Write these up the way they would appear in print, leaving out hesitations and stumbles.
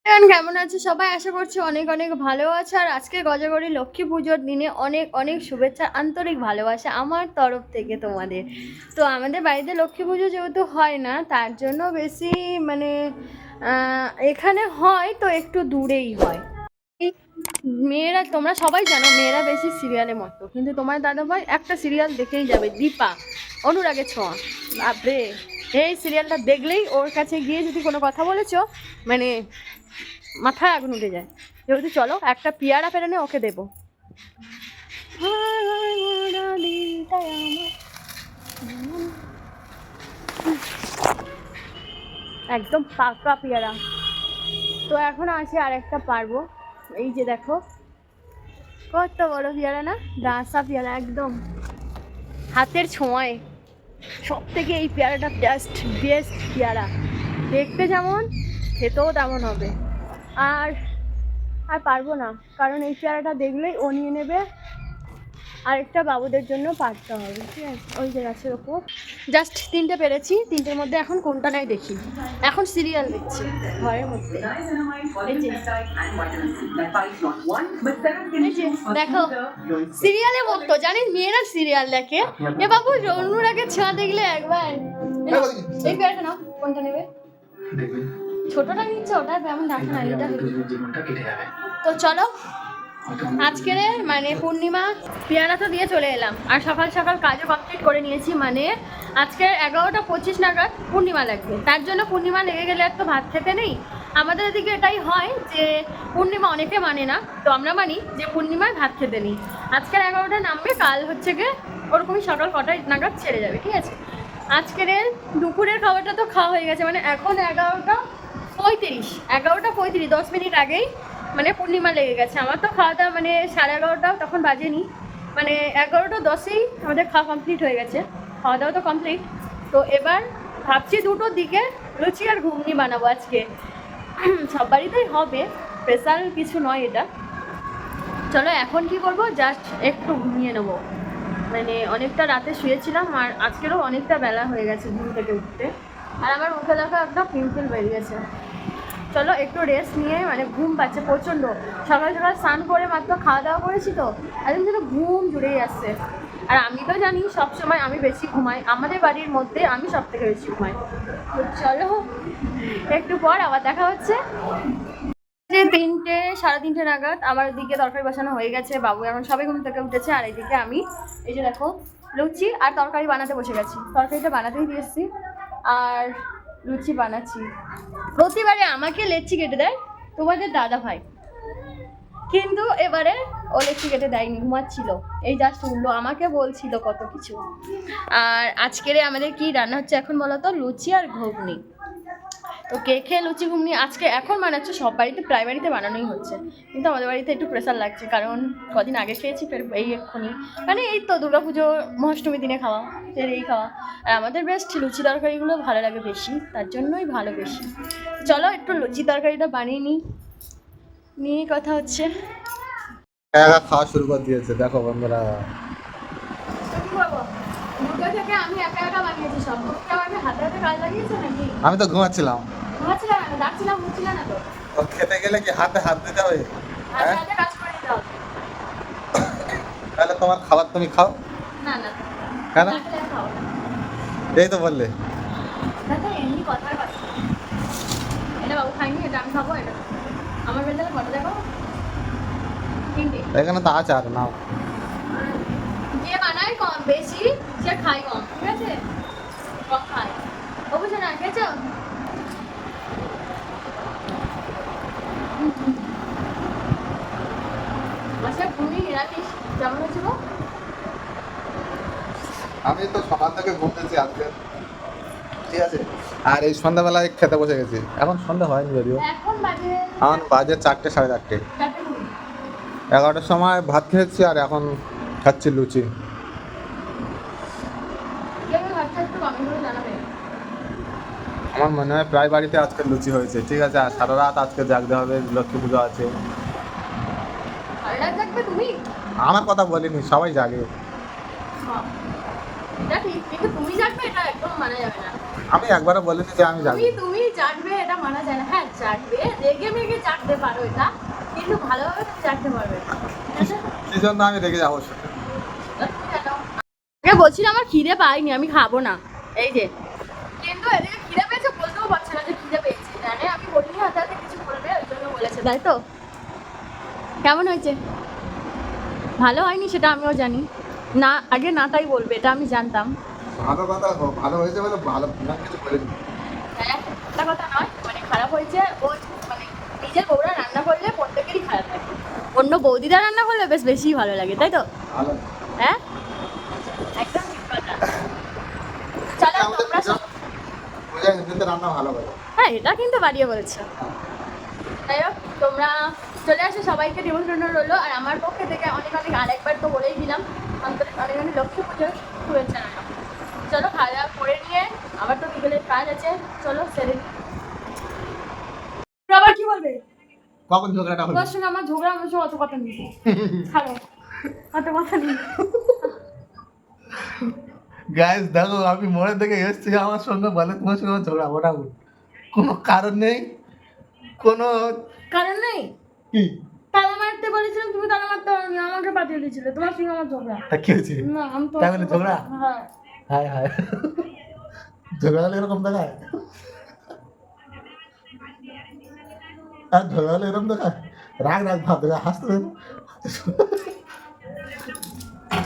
কেমন আছো সবাই? আশা করছি অনেক অনেক ভালো আছে। আর আজকে গজাগরি লক্ষ্মী পুজোর দিনে অনেক অনেক শুভেচ্ছা, আন্তরিক ভালোবাসা আমার তরফ থেকে তোমাদের। তো আমাদের বাড়িতে লক্ষ্মী পুজো যেহেতু হয় না, তার জন্য বেশি মানে এখানে হয় তো একটু দূরেই হয়। মেয়েরা, তোমরা সবাই জানো মেয়েরা বেশি সিরিয়ালের মতো, কিন্তু তোমার দাদাভাই একটা সিরিয়াল দেখেই যাবে, দীপা, অনুরাগের ছোঁয়া। বাপরে, এই সিরিয়ালটা দেখলেই ওর কাছে গিয়ে যদি কোনো কথা বলেছো, মানে মাথায় আগুন উঠে যায়। যেহেতু চলো একটা পিয়ারা পেরানে ওকে দেবো। একদম পাকা পেয়ারা। তো এখন আছে আর একটা পারবো। এই যে দেখো কত বড় পেয়ারা না, ডাঁসা পেয়ারা, একদম হাতের ছোঁয়ায়। সব থেকে এই পেয়ারাটা বেস্ট পেয়ারা, দেখতে যেমন খেতেও তেমন হবে। আর আর পারবো না, কারণ এই পেয়ারাটা দেখলেই ও নিয়ে নেবে। আরেকটা বাবুদের জন্য পারতে হবে, ঠিক আছে? ওই যে গাছের ওপর জাস্ট তিনটে পেরেছি, তিনটের মধ্যে এখন কোনটা নাই দেখি। এখন সিরিয়াল দেখছি ঘরের মধ্যে। এই যে দেখো সিরিয়ালের মতো, জানিস মেয়েরা সিরিয়াল দেখে। এ বাবু, অনুরাগের ছোঁয়া দেখলে একবার এই পেয়ারটা নাও, কোনটা নেবে? ছোটটা নিচ্ছে, ওটা তেমন দেখা না, এটা। তো চলো, আজকের মানে পূর্ণিমা, পেয়ারা তো দিয়ে চলে এলাম, আর সকাল সকাল কাজও কমপ্লিট করে নিয়েছি। মানে আজকে 11টা 25 নাগাদ পূর্ণিমা লাগবে, তার জন্য পূর্ণিমা লেগে গেলে আর তো ভাত খেতে নেই। আমাদের এদিকে এটাই হয় যে পূর্ণিমা অনেকে মানে না, তো আমরা মানি যে পূর্ণিমায় ভাত খেতে নেই। আজকের 11টা নামবে, কাল হচ্ছে গিয়ে ওরকমই সকাল কটায় নাগাদ ছেড়ে যাবে, ঠিক আছে? আজকের দুপুরের খাবারটা তো খাওয়া হয়ে গেছে, মানে এখন 11টা 35, 11টা 35, 10 মিনিট আগেই মানে পূর্ণিমা লেগে গেছে। আমার তো খাওয়া দাওয়া মানে 11:30 তখন বাজেনি, মানে 11টা 10-এই আমাদের খাওয়া কমপ্লিট হয়ে গেছে, খাওয়া দাওয়া তো কমপ্লিট। তো এবার ভাবছি 2টোর দিকে লুচি আর ঘুগনি বানাবো আজকে। সব বাড়িতেই হবে, স্পেশাল কিছু নয় এটা। চলো এখন কি করবো, জাস্ট একটু ঘুমিয়ে নেবো। মানে অনেকটা রাতে শুয়েছিলাম, আর আজকেরও অনেকটা বেলা হয়ে গেছে ঘুম থেকে উঠতে। আর আমার মুখে দেখা একটা পিম্পল বেরিয়েছে। চলো একটু রেস্ট নিয়ে, মানে ঘুম পাচ্ছে প্রচণ্ড। সকাল সকাল স্নান করে মাত্র খাওয়া দাওয়া করেছি, তো একদম যেন ঘুম জুড়েই আসছে। আর আমি তো জানি সবসময় আমি বেশি ঘুমাই, আমাদের বাড়ির মধ্যে আমি সব থেকে বেশি ঘুমাই। তো চলো একটু পর আবার দেখা হচ্ছে। যে 3টে 3:30 নাগাদ আমার দিকে তরকারি বসানো হয়ে গেছে, বাবু এখন সবাই ঘুম থেকে উঠেছে। আর এইদিকে আমি এই যে দেখো লুচি আর তরকারি বানাতে বসে গেছি, তরকারিটা বানাতেই দিয়েছি আর লুচি বানাচ্ছি। প্রতিবারে আমাকে লেচি কেটে দেয় তোমাদের দাদা ভাই, কিন্তু এবারে ও লেচি কেটে দেয়নি, ঘুমাচ্ছিল। এই জাস্ট উঠলো, আমাকে বলছিল কত কিছু। আর আজকের আমাদের কি রান্না হচ্ছে এখন বলো তো? লুচি আর ঘুগনি। তো কে খেয়ে লুচি ঘুগনি আজকে এখন বানাচ্ছে, সব বাড়িতে প্রায় বাড়িতে বানানোই হচ্ছে, কিন্তু আমাদের বাড়িতে একটু প্রেশার লাগছে, কারণ কদিন আগে খেয়েছি, ফের এই এক্ষুনি মানে এই তো দুর্গাপুজো মহাষ্টমী দিনে খাওয়া, ফের এই খাওয়া। আর আমাদের বেশ লুচি তরকারিগুলো ভালো লাগে বেশি, তার জন্যই ভালো বেশি। চলো একটু লুচি তরকারিটা বানিয়ে নিয়ে কথা হচ্ছে। একা খাওয়া শুরু করে দিয়েছে, দেখো বন্ধুরা। কি করবো, দুটো থেকে আমি একা একা বানিয়েছি সব, আমাকে হাতে হাতে কাজ লাগিয়েছে নাকি? আমি তো ঘুমাচ্ছিলাম। ঘুমাচ্ছিলাম না, ডাকছিলাম, উঠছিল না তো। ও খেতে গেলে কি হাতে হাত দিতে হবে? হাতে হ্যাঁ, হাতে কাজ করে দিতে হবে। তাহলে তোমার খাবার তুমি খাও। না না, কেন? না খেলে খাও না। এই তো বললে। দেখো এমনি কথার কথা, এটা বাবু খাইনি, এটা আমি খাবো, এটা আমার বেলায় কটা দেখো, 3টে। এখানে তো আছে আর নাও। যে বানায় কম বেশি, সে খায় কম, ঠিক আছে? কম খায়। ও বুঝে না, খেয়েছো? আচ্ছা ঘুমি নিরামিষ কেমন হয়েছিল? আমি তো সকাল থেকে ঘুমতেছি আজকে, ঠিক আছে। আর এই সন্ধ্যাবেলায় খেতে বসে গেছি, এখন সন্ধ্যা হয়নি যদিও, এখন বাজে এখন বাজে 4টে 4:30। 4:20। 11টার সময় ভাত খেয়েছি আর এখন খাচ্ছি লুচি। কেউ ভাবছে একটু কমেন্ট করে জানাবে। আমার মনে হয় প্রায় বাড়িতে আজকে লুচি হয়েছে, ঠিক আছে। আর সারা রাত আজকে জাগতে হবে, লক্ষ্মী পুজো আছে। ভালো লাগবে তুমি? আমার কথা বলিনি, সবাই জাগে। হ্যাঁ, এটা ঠিক, কিন্তু তুমি জানবে এটা একদম মানা যাবে না। আমি একবারও বলিনি যে আমি যাবো। তুমি চাটবে এটা মানা যায় না। হ্যাঁ চাটবে, রেগে মেগে চাটতে পারো এটা, কিন্তু ভালোভাবে তুমি চাটতে পারবে না। কি জন্য আমি রেগে যাবো? বলছি না আমার খিদে পাইনি, আমি খাবো না। এই যে কিন্তু এদিকে খিদে পেয়েছে বলতেও পারছে না যে খিদে পেয়েছে, জানে আমি বলিনি হাতে হাতে কিছু বলবে ওই জন্য বলেছে, তাই তো? কেমন হয়েছে? ভালো হয়নি সেটা আমিও জানি না, আগে না তাই বলবে এটা আমি জানতাম। ভালো কথা, ভালো হয়েছে বলে ভালো না কিছু বলিনি। হ্যাঁ একটা কথা নয়, মানে খারাপ হয়েছে ও, মানে নিজের বউরা রান্না করলে প্রত্যেকেরই খারাপ লাগে, অন্য বৌদিরা রান্না করলে বেশ বেশিই ভালো লাগে, তাই তো? ভালো হ্যাঁ একদম ঠিক কথা। চলো আমাদের তোমরা সব, পূজা এমনিতে রান্না ভালো করে। হ্যাঁ এটা কিন্তু বাড়িয়ে বলেছো। যাই হোক তোমরা চলে আসো, সবাইকে নিমন্ত্রণ রইলো। আর আমার পক্ষে থেকে অনেক অনেক, আরেকবার তো বলেই দিলাম, অন্তত অনেক অনেক লক্ষ্মী পুজোর শুভেচ্ছা জানালাম। চলো খাওয়া দাওয়া করে নিয়ে, আবার তো বিকেলের কাজ আছে, চলো সেরে নিই। আবার কি বলবে? কখন ঝগড়াটা হলো? তোমার সঙ্গে আমার ঝগড়া, আমার সঙ্গে অত কথা নেই, ছাড়ো অত কথা নেই। গাইস দেখো, আমি মনে থেকে এসেছি, আমার সঙ্গে বলে তোমার সঙ্গে আমার ঝগড়া, ওটা কোনো কারণ নেই, কোনো কারণ নেই। কি তালা মারতে বলেছিলাম, তুমি তালা মারতে পারোনি, আমাকে পাঠিয়ে দিয়েছিলে, তোমার সঙ্গে আমার ঝগড়া। তা কি হয়েছে? না আমি তো তাই বলে ঝগড়া? হ্যাঁ হায় হায়, ঝগড়া হলে এরকম দেখায়? আর ঝগড়া হলে এরকম দেখায়? রাগ রাগ ভাব দেখা, হাসতে দেন।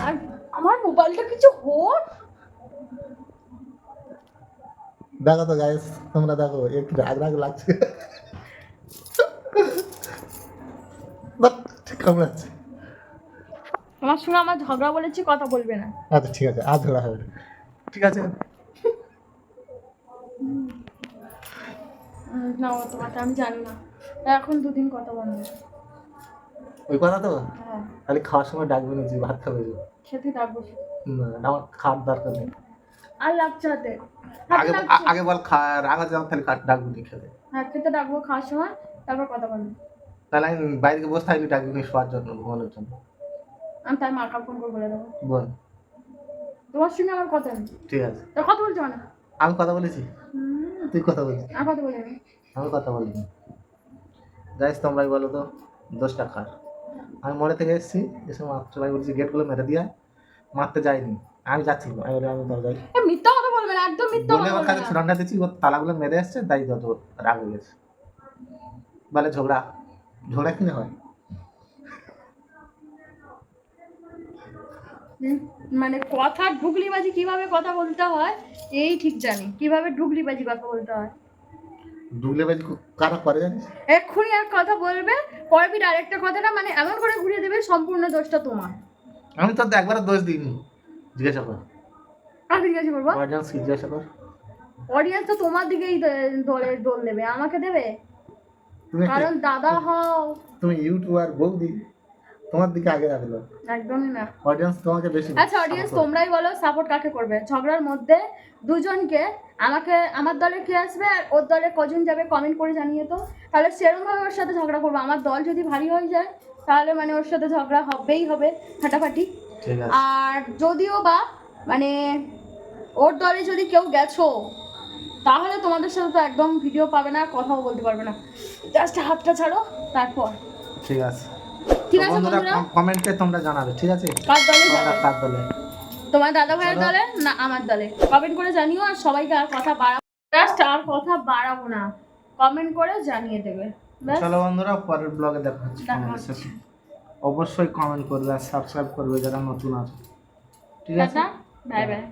আর আমার মোবাইলটা কিছু হোক। দেখো তো গাইস, তোমরা দেখো একটু রাগ রাগ লাগছে, বাট ঠিক কেমন আছে? আমার সঙ্গে আমার ঝগড়া বলেছি, কথা বলবে না। আচ্ছা ঠিক আছে, আর ঝগড়া হবে না। ঠিক আছে, না অত কথা আমি জানি না, এখন দুদিন কথা বলবে। ওই কথা তো হ্যাঁ খালি খাওয়ার সময় ডাকবে না যে ভাত খাবে, খেতে ডাকবো, না আমার খাওয়ার দরকার নেই। আর লাগছে হাতে, আগে আগে বল রাগ আছে আমার, তাহলে ডাকবি না খেতে। হ্যাঁ খেতে ডাকবো খাওয়ার সময়, তারপর কথা বলবো। তাহলে আমি বাইরে বসে থাকলে ডাকবি না শোয়ার জন্য, ঘুমানোর জন্য। আমি তার মাকে ফোন করে বলে দেবো বল। তোমার সঙ্গে আমার কথা নেই, ঠিক আছে, তো কথা বলছো না। আমি কথা বলেছি, তুই কথা বলছিস? আর কথা বলিনি। আমি কথা বলিনি। গাইস তোমরাই বলো তো, দোষটা কার? আমি মনে থেকে এসেছি, এসে সবাই বলছি গেটগুলো মেরে দিয়ে, মারতে যাইনি, আমি যাচ্ছি, আমি বলি আমি দরজায় মিথ্যা কথা বলবে না, একদম মিথ্যা বলে কথা আমার বলবে কাছে না। ছুরানটা দিচ্ছি, ওর তালাগুলো মেরে এসছে, তাই যত রাগ হয়ে গেছে। বলে ঝগড়া, ঝগড়া কিনে হয়? মানে কথা ঢুকলিবাজি কিভাবে কথা বলতে হয় এই ঠিক জানি, কিভাবে ঢুকলিবাজি কথা বলতে হয়। ডুবলে বাজি কারা করে জানিস? এক্ষুনি এক কথা বলবে, পরবি আরেকটা কথাটা মানে এমন করে ঘুরিয়ে দেবে, সম্পূর্ণ দোষটা তোমার। আমি তো একবারও দোষ দিইনি, জিজ্ঞাসা কর, আর জিজ্ঞাসা করবো, অডিয়েন্স কি জিজ্ঞাসা কর। অডিয়েন্স তো তোমার দিকেই দোল দেবে, আমাকে দেবে? তুমি কারণ দাদা হও। তুমি ইউটিউবার বৌদি, তোমার দিকে আগে রাখলো, একদমই না। অডিয়েন্স তোমাকে বেশি। আচ্ছা অডিয়েন্স তোমরাই বলো সাপোর্ট কাকে করবে ঝগড়ার মধ্যে দুজনকে? আমাকে, আমার দলে কে আসবে আর ওর দলে কজন যাবে কমেন্ট করে জানিয়ে তো, তাহলে সেরকমভাবে ওর সাথে ঝগড়া করবো। আমার দল যদি ভারী হয়ে যায় তাহলে মানে ওর সাথে ঝগড়া হবেই হবে, ফাটাফাটি। ঠিক আছে, আর যদিও বা মানে ওর দলে যদি কেউ গেছো, তাহলে তোমাদের সাথে তো একদম ভিডিও পাবে না, কথাও বলতে পারবে না, জাস্ট হাতটা ছাড়ো তারপর। ঠিক আছে, ঠিক তো আছে বন্ধুরা বন্ধুরা, কমেন্টে তোমরা জানাবে, ঠিক আছে? কার দলে তোমরা যাবে, কার দলে? তোমার দাদা ভাইয়ের চলো। দলে না আমার দলে, কমেন্ট করে জানিও। আর সবাইকে আর কথা বাড়াবো, জাস্ট আর কথা বাড়াবো না, কমেন্ট করে জানিয়ে দেবে। ব্যাস, চলো বন্ধুরা, পরের ব্লগে দেখা হচ্ছে। দেখা হচ্ছে। অবশ্যই কমেন্ট করবে আর সাবস্ক্রাইব করবে যারা নতুন আছে, ঠিক আছে? Tata, bye bye.